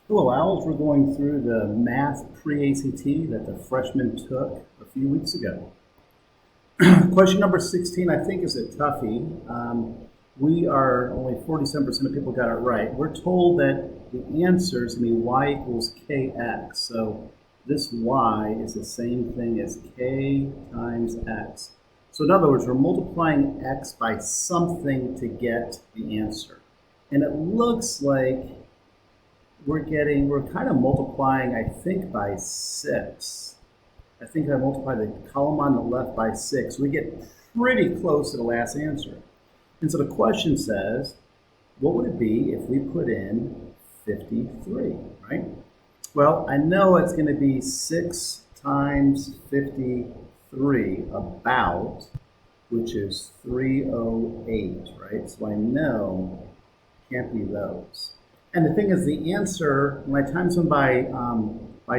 Hello, Owls. We're going through the math pre-ACT that the freshmen took a few weeks ago. Question number 16, I think, is a toughie. We are only 47% of people got it right. We're told that the answer is going to be y equals kx. So this y is the same thing as k times x. So in other words, we're multiplying x by something to get the answer. And it looks like we're kind of multiplying, I think, by 6. I think I multiply the column on the left by 6. We get pretty close to the last answer. And so the question says, what would it be if we put in 53, right? Well, I know it's going to be 6 times 53 about, which is 308, right? So I know it can't be those. And the thing is, the answer, when I times them by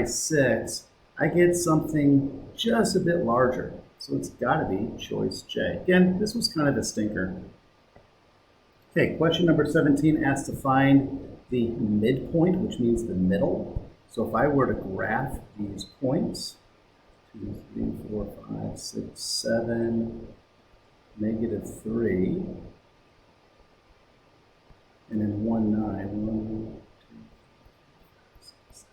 6, I get something just a bit larger. So it's got to be choice J. Again, this was kind of a stinker. Okay, question number 17 asks to find the midpoint, which means the middle. So if I were to graph these points, 2, 3, 4, 5, 6, 7, -3, and then 1, 9. 1, 2, 6,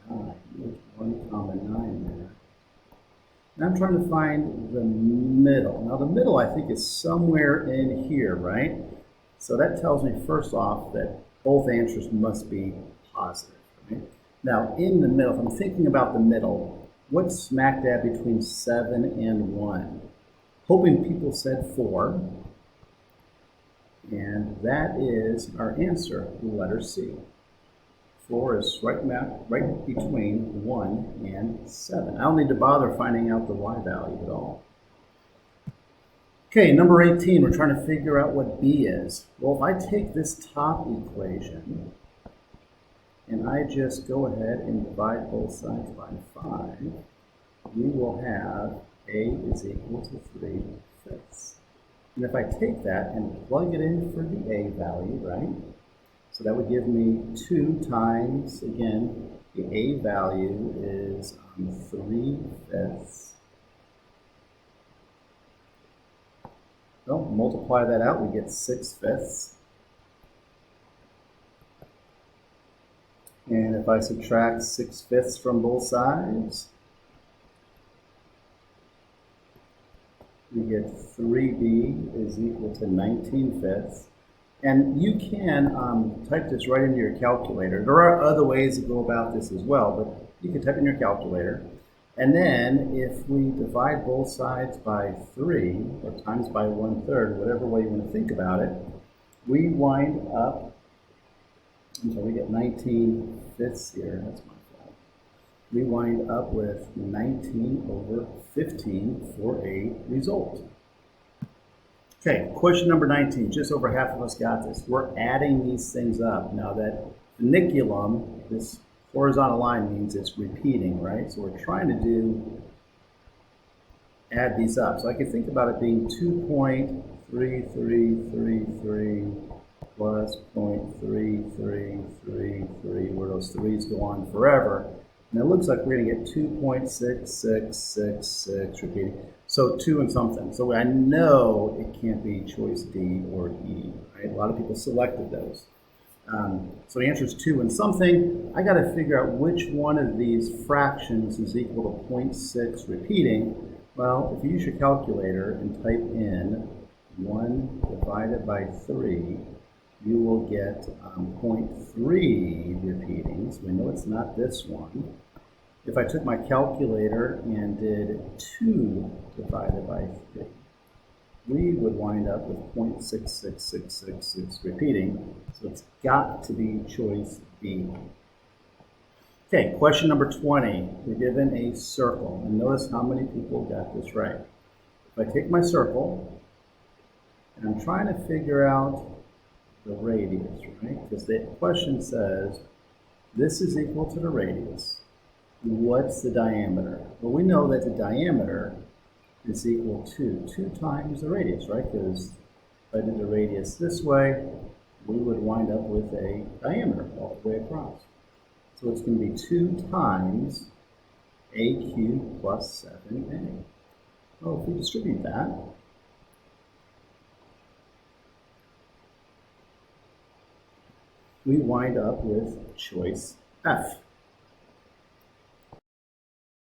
7, 9. There's 1 common 9 there. And I'm trying to find the middle. Now the middle, I think, is somewhere in here, right? So that tells me, first off, that both answers must be positive. Right? Now in the middle, if I'm thinking about the middle, what's smack dab between 7 and 1? Hoping people said 4. And that is our answer, letter C. 4 is right between 1 and 7. I don't need to bother finding out the y value at all. Okay, number 18, we're trying to figure out what b is. Well, if I take this top equation and I just go ahead and divide both sides by 5, we will have a is equal to 3/5. And if I take that and plug it in for the a value, right? So that would give me 2 times, again, the a value is 3/5. So multiply that out, we get 6/5. And if I subtract 6/5 from both sides, we get 3b is equal to 19/5. And you can type this right into your calculator. There are other ways to go about this as well, but you can type in your calculator. And then if we divide both sides by 3, or times by 1/3, whatever way you want to think about it, we wind up, until we get 19/5 here, that's my fault. We wind up with 19/15 for a result. Okay, question number 19. Just over half of us got this. We're adding these things up. Now that funiculum, this horizontal line, means it's repeating, right? So we're trying to add these up. So I can think about it being 2.3333 plus 0.3333, where those 3's go on forever. And it looks like we're going to get 2.6666 repeating. So 2 and something. So I know it can't be choice D or E. Right? A lot of people selected those. So the answer is 2 and something. I got to figure out which one of these fractions is equal to 0.6 repeating. Well, if you use your calculator and type in 1 divided by 3, you will get 0.3 repeating. So we know it's not this one. If I took my calculator and did 2 divided by 3, we would wind up with 0.66666 repeating. So it's got to be choice B. Okay, question number 20. We're given a circle. And notice how many people got this right. If I take my circle, and I'm trying to figure out the radius, right? Because the question says, this is equal to the radius. What's the diameter? Well, we know that the diameter is equal to 2 times the radius, right? Because if I did the radius this way, we would wind up with a diameter all the way across. So it's going to be 2 times a cubed plus 7a. Well, if we distribute that, we wind up with choice F.